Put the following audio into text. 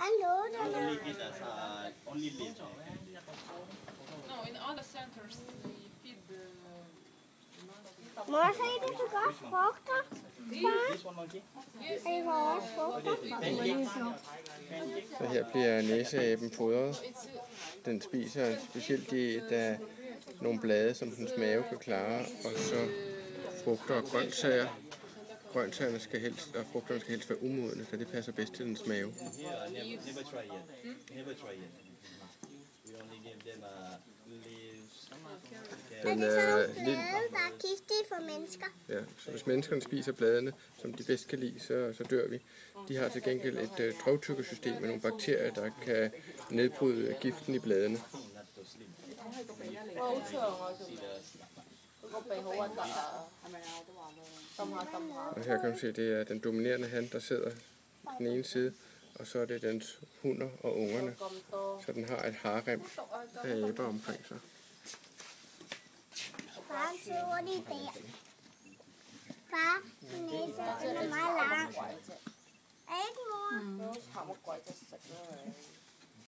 Only guitars are only leaves. No, in other centers they feed the. Mor, så er det så godt frugter. This one monkey? Er det også frugter? Så her bliver næseaben fodret. Den spiser specielt der nogle blade, som dens mave kan klare, og så frugter og grøntsager. Grøntsagerne skal helst, og frugterne skal helst være umodne, så det passer bedst til dens mave. Never try yet. Never try yet. We only give them leaves. Er det sådan nogle blade, der er giftige for mennesker? Ja, så hvis menneskerne spiser bladene, som de bedst kan lide, så dør vi. De har til gengæld et drøvtykkesystem med nogle bakterier, der kan nedbryde giften i bladene. Og her kan man se, at det er den dominerende han, der sidder på den ene side, og så er det dens hunder og ungerne. Så den har et harem af æber omkring sig. Far, så de der. Far, næse er meget lang. Er ikke, mor?